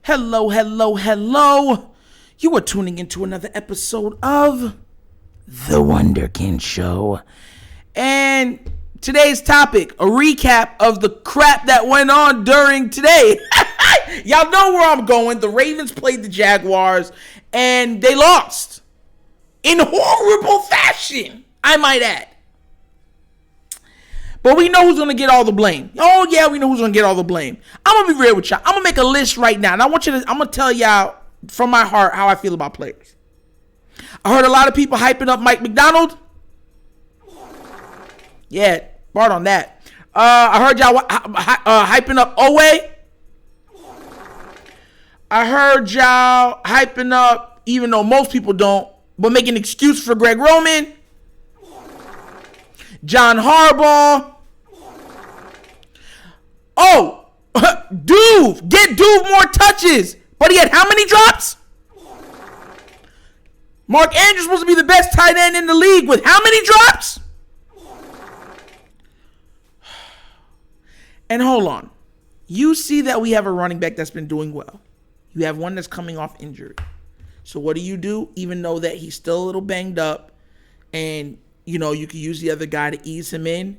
Hello, hello, hello. You are tuning into another episode of The Wunderkind Show. And today's topic, a recap of the crap that went on during today. Y'all know where I'm going. The Ravens played the Jaguars, and they lost. In horrible fashion, I might add. But we know who's going to get all the blame. Oh, yeah, we know who's going to get all the blame. I'm going to be real with y'all. I'm going to make a list right now. And I'm going to tell y'all from my heart how I feel about players. I heard a lot of people hyping up Mike McDonald. Yeah, part on that. I heard y'all hyping up Owe. I heard y'all hyping up, even though most people don't, but making an excuse for Greg Roman. John Harbaugh. Oh, Duve. Get Duve more touches. But he had how many drops? Mark Andrews supposed to be the best tight end in the league with how many drops? And hold on. You see that we have a running back that's been doing well. You have one that's coming off injury. So what do? Even though that he's still a little banged up and, you know, you can use the other guy to ease him in,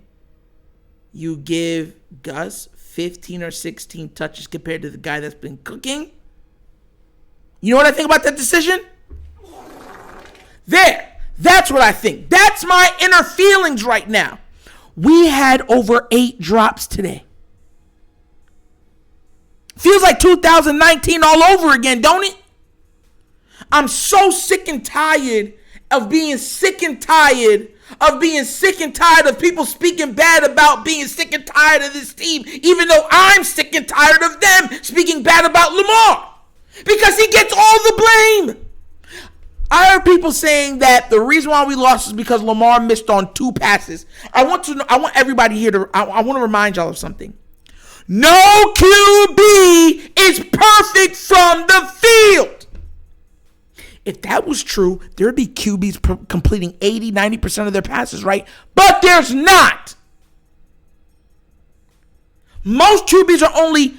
you give Gus 15 or 16 touches compared to the guy that's been cooking. You know what I think about that decision? That's what I think. That's my inner feelings right now. We had over 8 drops today. Feels like 2019 all over again, don't it? I'm so sick and tired of being sick and tired of people speaking bad about being sick and tired of this team, even though I'm sick and tired of them speaking bad about Lamar because he gets all the blame. I heard people saying that the reason why we lost is because Lamar missed on 2 passes. I want everybody here to, I want to remind y'all of something. No QB is perfect from the field. If that was true, there would be QBs completing 80, 90% of their passes, right? But there's not. Most QBs are only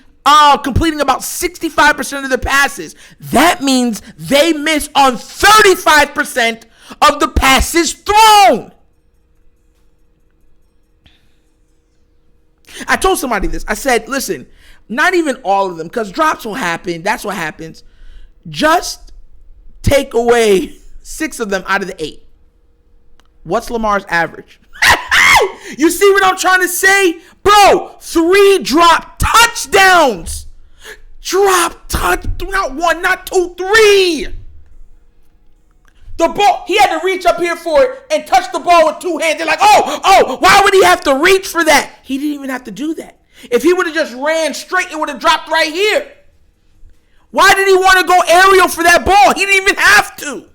completing about 65% of their passes. That means they miss on 35% of the passes thrown. I told somebody this. I said, listen, not even all of them, because drops will happen. That's what happens. Just take away 6 of them out of the 8. What's Lamar's average? You see what I'm trying to say? Bro, 3 drop touchdowns. Not 1, not 2, 3. The ball, he had to reach up here for it and touch the ball with 2 hands. They're like, why would he have to reach for that? He didn't even have to do that. If he would have just ran straight, it would have dropped right here. Why did he want to go aerial for that ball? He didn't even have to.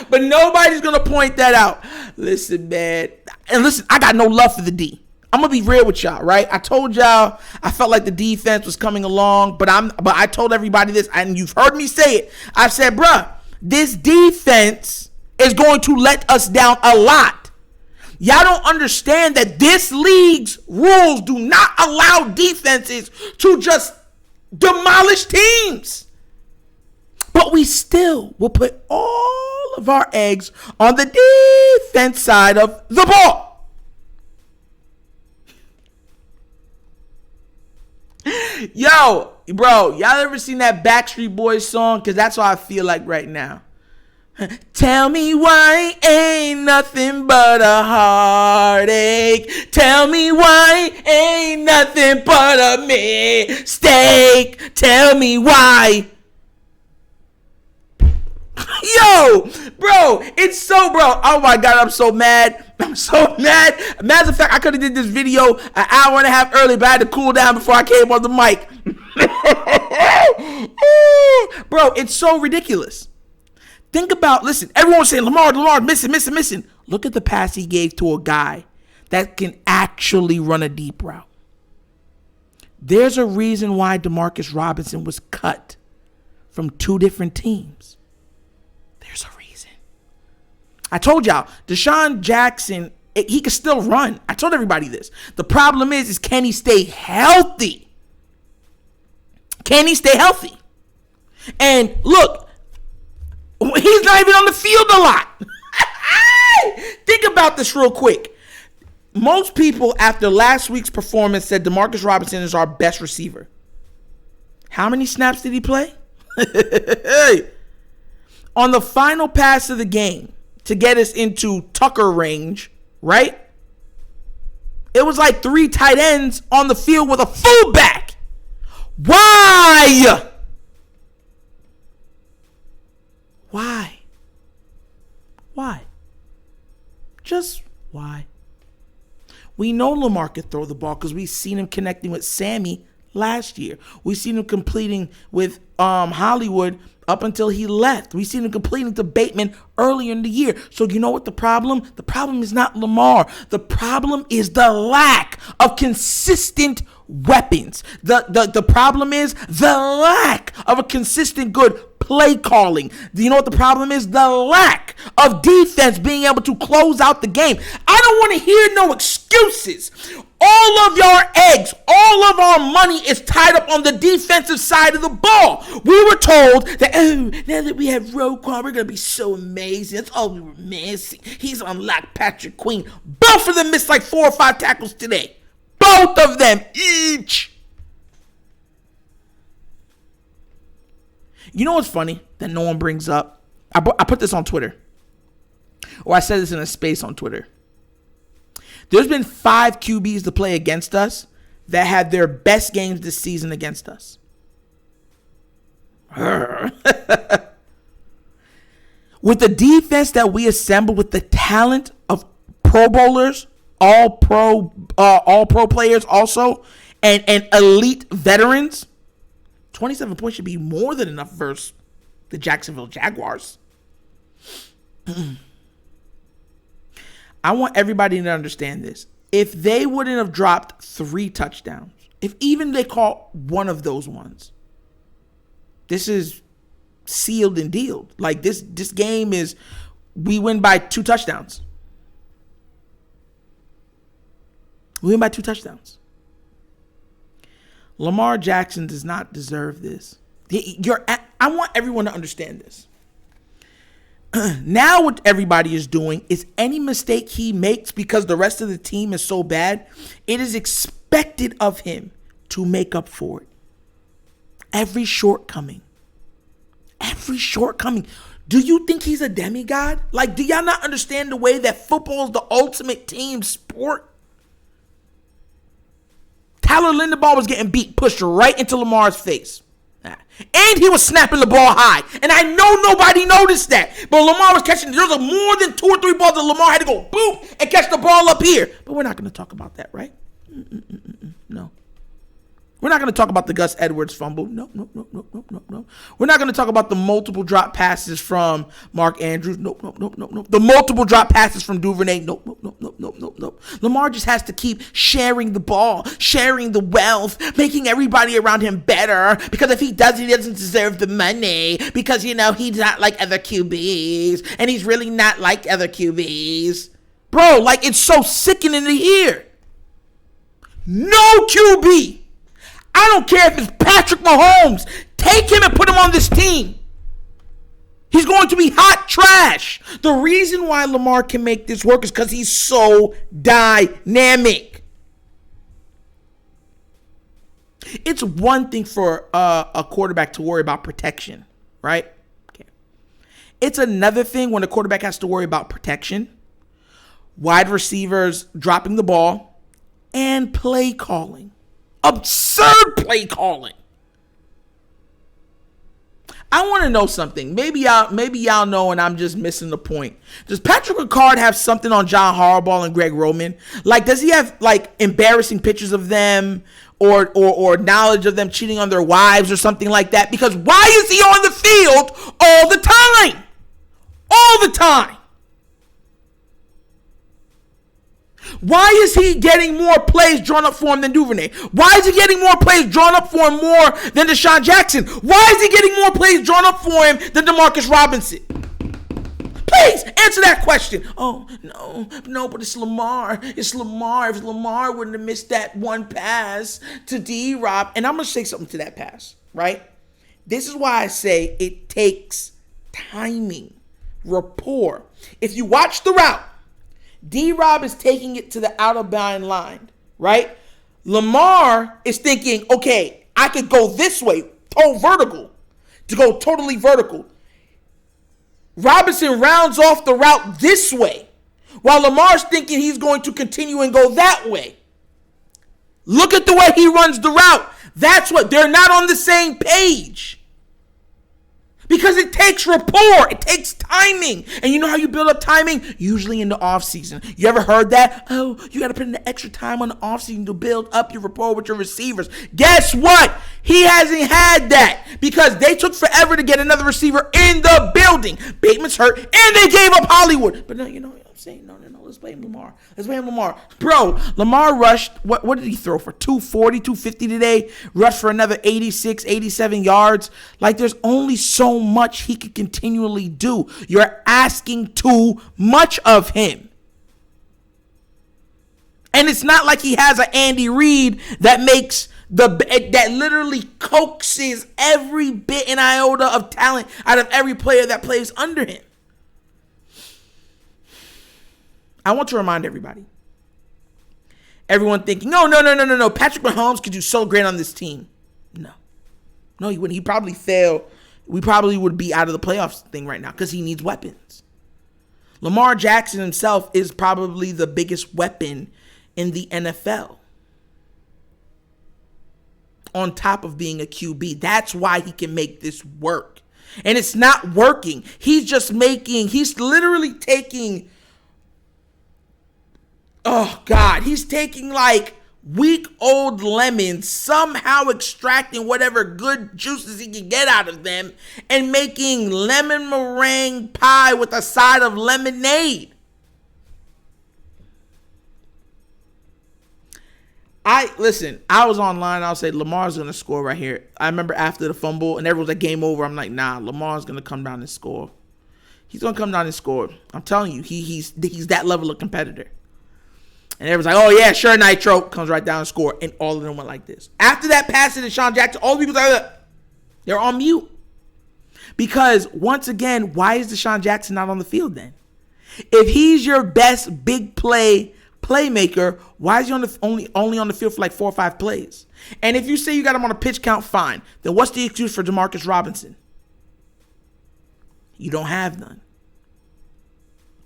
But nobody's going to point that out. Listen, man. And listen, I got no love for the D. I'm going to be real with y'all, right? I told y'all I felt like the defense was coming along, but I told everybody this, and you've heard me say it. I said, bruh, this defense is going to let us down a lot. Y'all don't understand that this league's rules do not allow defenses to just demolish teams. But we still will put all of our eggs on the defense side of the ball. Yo, bro, y'all ever seen that Backstreet Boys song? Because that's how I feel like right now. Tell me why ain't nothing but a heartache. Tell me why ain't nothing but a mistake. Tell me why. Yo, bro, oh my God, I'm so mad. Matter of fact, I could have did this video an hour and a half early, but I had to cool down before I came on the mic. Bro, it's so ridiculous. Think about, listen, everyone's saying Lamar, missing. Look at the pass he gave to a guy that can actually run a deep route. There's a reason why Demarcus Robinson was cut from 2 different teams. There's a reason. I told y'all, Deshaun Jackson, he can still run. I told everybody this. The problem is can he stay healthy? Can he stay healthy? And look, he's not even on the field a lot. Think about this real quick. Most people after last week's performance said Demarcus Robinson is our best receiver. How many snaps did he play? On the final pass of the game to get us into Tucker range, right? It was like 3 tight ends on the field with a fullback. Why? Why? Why? Just why? We know Lamar could throw the ball because we've seen him connecting with Sammy last year. We've seen him completing with Hollywood up until he left. We've seen him completing to Bateman earlier in the year. So you know what the problem? The problem is not Lamar. The problem is the lack of consistent weapons. The problem is the lack of a consistent good play calling. Do you know what the problem is? The lack of defense being able to close out the game. I don't want to hear no excuses. All of your eggs, all of our money is tied up on the defensive side of the ball. We were told that, now that we have Roquan, we're going to be so amazing. That's all we were missing. He's unlocked Patrick Queen. Both of them missed like 4 or 5 tackles today. Both of them, each. You know what's funny that no one brings up? I put this on Twitter. Or I said this in a space on Twitter. There's been 5 QBs to play against us that had their best games this season against us. With the defense that we assembled, with the talent of Pro Bowlers, all pro players also, and elite veterans, 27 points should be more than enough versus the Jacksonville Jaguars. I want everybody to understand this. If they wouldn't have dropped 3 touchdowns, if even they caught one of those ones, this is sealed and dealed. Like this game is, we win by 2 touchdowns. We win by 2 touchdowns. Lamar Jackson does not deserve this. I want everyone to understand this. Now what everybody is doing is any mistake he makes because the rest of the team is so bad, it is expected of him to make up for it. Every shortcoming. Do you think he's a demigod? Like, do y'all not understand the way that football is the ultimate team sport? Tyler Linderbaugh was getting beat, pushed right into Lamar's face. And he was snapping the ball high. And I know nobody noticed that. But Lamar was catching, there was more than 2 or 3 balls that Lamar had to go boom and catch the ball up here. But we're not going to talk about that, right? No. We're not going to talk about the Gus Edwards fumble. No. We're not going to talk about the multiple drop passes from Mark Andrews. No. The multiple drop passes from Duvernay. No. Lamar just has to keep sharing the ball, sharing the wealth, making everybody around him better. Because if he doesn't, he doesn't deserve the money. Because, he's not like other QBs. And he's really not like other QBs. Bro, like, it's so sickening to hear. No QB. I don't care if it's Patrick Mahomes. Take him and put him on this team. He's going to be hot trash. The reason why Lamar can make this work is because he's so dynamic. It's one thing for a quarterback to worry about protection, right? Okay. It's another thing when a quarterback has to worry about protection, wide receivers dropping the ball, and play calling. Absurd play calling. I want to know something. Maybe y'all know and I'm just missing the point. Does Patrick Ricard have something on John Harbaugh and Greg Roman? Like, does he have like embarrassing pictures of them or knowledge of them cheating on their wives or something like that? Because why is he on the field all the time? All the time. Why is he getting more plays drawn up for him than Duvernay? Why is he getting more plays drawn up for him more than Deshaun Jackson? Why is he getting more plays drawn up for him than Demarcus Robinson? Please answer that question. Oh, no, but it's Lamar. It's Lamar. If Lamar wouldn't have missed that one pass to D-Rob, and I'm going to say something to that pass. right? This is why I say it takes timing, rapport. If you watch the route, D-Rob is taking it to the out-of-bound line, right? Lamar is thinking, okay, I could go this way, vertical, to go totally vertical. Robinson rounds off the route this way, while Lamar's thinking he's going to continue and go that way. Look at the way he runs the route. That's what, they're not on the same page. Because it takes rapport. It takes timing. And you know how you build up timing? Usually in the offseason. You ever heard that? Oh, you got to put in the extra time on the offseason to build up your rapport with your receivers. Guess what? He hasn't had that because they took forever to get another receiver in the building. Bateman's hurt, and they gave up Hollywood. But no, you know what I'm saying? No. Let's blame Lamar. Bro, Lamar rushed, what did he throw for? 240, 250 today? Rushed for another 86, 87 yards. Like, there's only so much he could continually do. You're asking too much of him. And it's not like he has an Andy Reid that that literally coaxes every bit and iota of talent out of every player that plays under him. I want to remind everybody. Everyone thinking, no. Patrick Mahomes could do so great on this team. No, he wouldn't. He'd probably fail. We probably would be out of the playoffs thing right now because he needs weapons. Lamar Jackson himself is probably the biggest weapon in the NFL. On top of being a QB. That's why he can make this work. And it's not working. He's literally taking... Oh, God, he's taking like week-old lemons, somehow extracting whatever good juices he can get out of them and making lemon meringue pie with a side of lemonade. I was online. I'll say Lamar's going to score right here. I remember after the fumble and everyone's like, game over. I'm like, nah, Lamar's going to come down and score. He's going to come down and score. I'm telling you, he's that level of competitor. And everyone's like, oh, yeah, sure, Nitro. Comes right down and score. And all of them went like this. After that pass to Deshaun Jackson, all the people they're on mute. Because, once again, why is Deshaun Jackson not on the field then? If he's your best big playmaker, why is he only on the field for like 4 or 5 plays? And if you say you got him on a pitch count, fine. Then what's the excuse for Demarcus Robinson? You don't have none.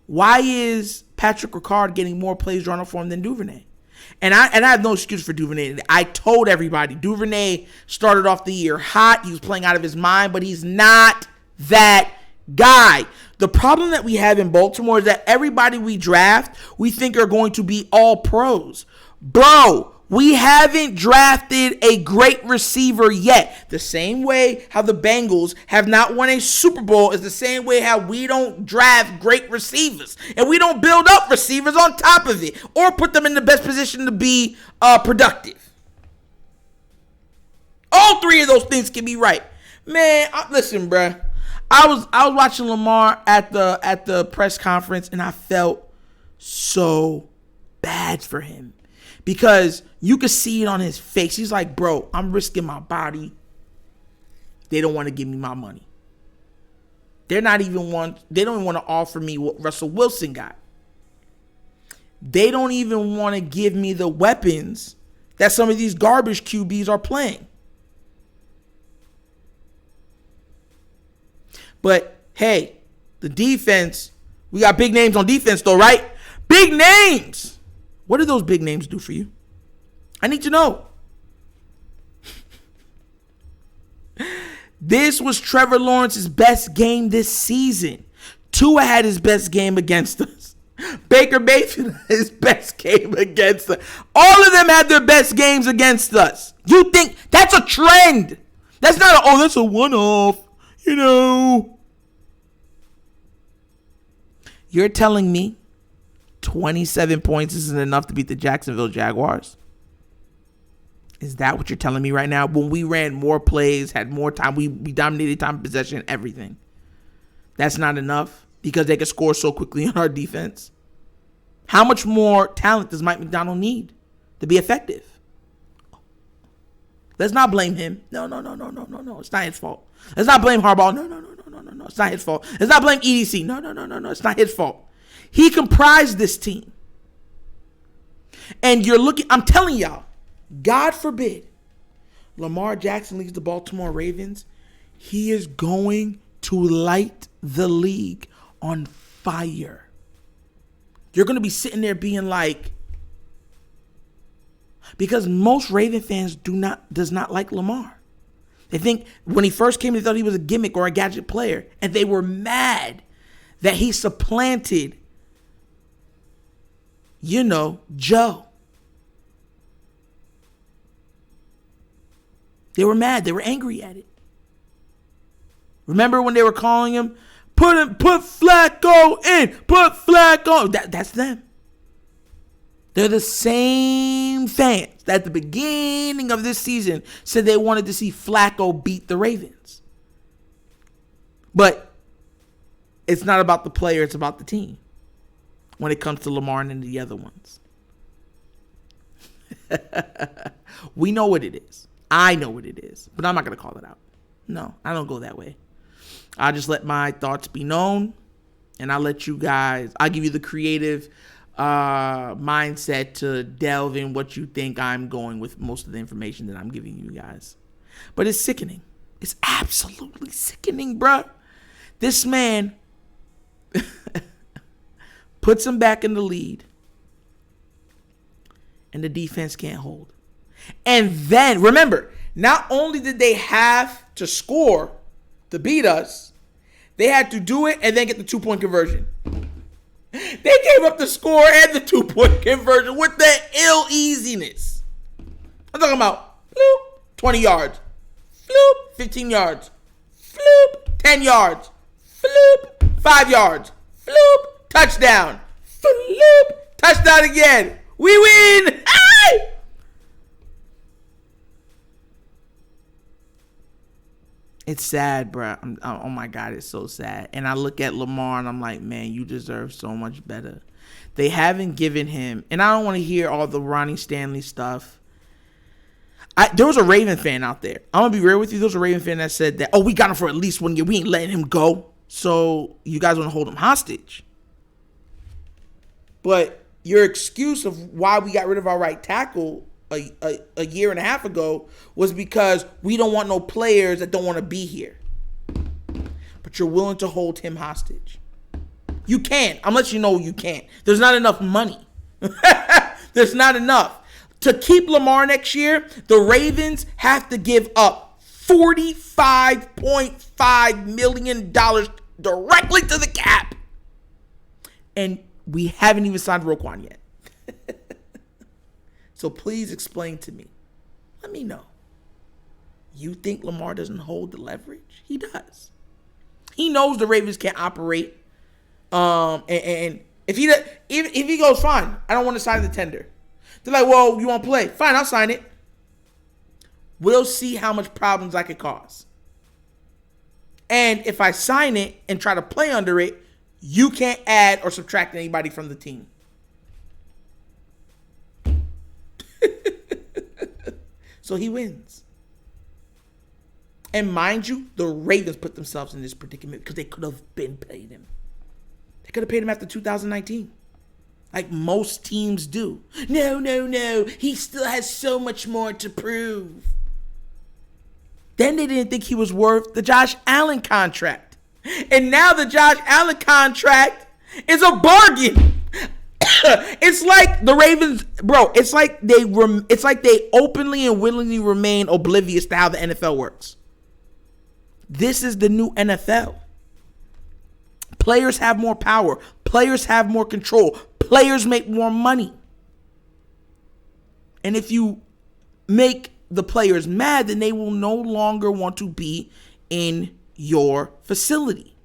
Why is Patrick Ricard getting more plays drawn up for him than Duvernay? And I have no excuse for Duvernay. I told everybody, Duvernay started off the year hot. He was playing out of his mind, but he's not that guy. The problem that we have in Baltimore is that everybody we draft, we think are going to be all pros. Bro, we haven't drafted a great receiver yet. The same way how the Bengals have not won a Super Bowl is the same way how we don't draft great receivers. And we don't build up receivers on top of it or put them in the best position to be productive. All 3 of those things can be right. Man, listen, bruh. I was watching Lamar at the press conference and I felt so bad for him. Because you could see it on his face. He's like, bro, I'm risking my body. They don't want to give me my money. They don't even want to offer me what Russell Wilson got. They don't even want to give me the weapons that some of these garbage QBs are playing. But, hey, the defense, we got big names on defense though, right? Big names! What do those big names do for you? I need to know. This was Trevor Lawrence's best game this season. Tua had his best game against us. Baker Mayfield had his best game against us. All of them had their best games against us. You think that's a trend? That's not that's a one-off. You know. You're telling me 27 points isn't enough to beat the Jacksonville Jaguars? Is that what you're telling me right now? When we ran more plays, had more time, we dominated time of possession, everything. That's not enough because they could score so quickly on our defense. How much more talent does Mike McDonald need to be effective? Let's not blame him. No. It's not his fault. Let's not blame Harbaugh. No. It's not his fault. Let's not blame EDC. No. It's not his fault. He comprised this team. And you're looking, I'm telling y'all, God forbid, Lamar Jackson leaves the Baltimore Ravens. He is going to light the league on fire. You're going to be sitting there being like, because most Raven fans does not like Lamar. They think when he first came, they thought he was a gimmick or a gadget player. And they were mad that he supplanted, Joe. They were mad. They were angry at it. Remember when they were calling him, put Flacco in, put Flacco. That's them. They're the same fans that at the beginning of this season said they wanted to see Flacco beat the Ravens. But it's not about the player, it's about the team when it comes to Lamar and the other ones. We know what it is. I know what it is, but I'm not going to call it out. No, I don't go that way. I just let my thoughts be known, and I'll let you guys, I'll give you the creative mindset to delve in what you think I'm going with most of the information that I'm giving you guys. But it's sickening. It's absolutely sickening, bruh. This man puts him back in the lead, and the defense can't hold. And then, remember, not only did they have to score to beat us, they had to do it and then get the 2-point conversion. They gave up the score and the 2-point conversion with that ill easiness. I'm talking about, floop, 20 yards, floop, 15 yards, floop, 10 yards, floop, 5 yards, floop, touchdown, floop, touchdown again. We win. Hey! It's sad, bro. Oh my God, it's so sad. And I look at Lamar and I'm like, man, you deserve so much better. They haven't given him, and I don't want to hear all the Ronnie Stanley stuff. There was a Raven fan out there. I'm going to be real with you. There was a Raven fan that said that, we got him for at least 1 year. We ain't letting him go. So you guys want to hold him hostage. But your excuse of why we got rid of our right tackle a year and a half ago was because we don't want no players that don't want to be here. But you're willing to hold him hostage. You can't. I'm letting you know you can't. There's not enough money. There's not enough. To keep Lamar next year, the Ravens have to give up $45.5 million directly to the cap. And we haven't even signed Roquan yet. So please explain to me. Let me know. You think Lamar doesn't hold the leverage? He does. He knows the Ravens can't operate. And if he goes, fine, I don't want to sign the tender. They're like, well, you want to play? Fine, I'll sign it. We'll see how much problems I could cause. And if I sign it and try to play under it, you can't add or subtract anybody from the team. So he wins. And mind you, the Ravens put themselves in this predicament because they could have been paid him. They could have paid him after 2019. Like most teams do. No. He still has so much more to prove. Then they didn't think he was worth the Josh Allen contract. And now the Josh Allen contract is a bargain. It's like the Ravens, bro. It's like they openly and willingly remain oblivious to how the NFL works. This is the new NFL. Players have more power. Players have more control. Players make more money. And if you make the players mad, then they will no longer want to be in your facility.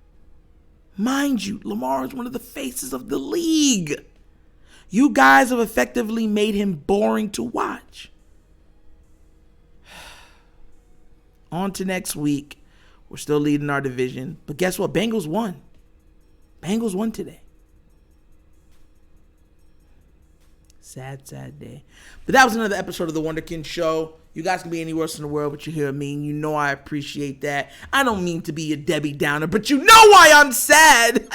Mind you, Lamar is one of the faces of the league. You guys have effectively made him boring to watch. On to next week. We're still leading our division. But guess what? Bengals won. Bengals won today. Sad, sad day. But that was another episode of the Wunderkind Show. You guys can be anywhere else in the world, but you hear me. You know I appreciate that. I don't mean to be a Debbie Downer, but you know why I'm sad.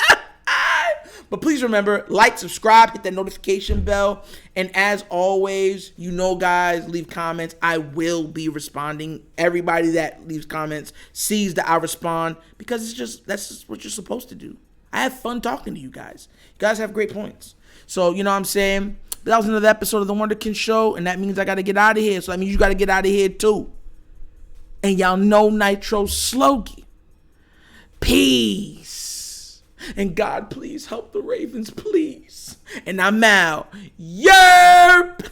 But please remember, like, subscribe, hit that notification bell. And as always, you know, guys, leave comments. I will be responding. Everybody that leaves comments sees that I respond because that's just what you're supposed to do. I have fun talking to you guys. You guys have great points. So, you know what I'm saying? But that was another episode of the Wunderkind Show, and that means I got to get out of here. So that means you got to get out of here too. And y'all know Nitro's slogan. Peace. And God, please help the Ravens, please. And I'm out. Yerp!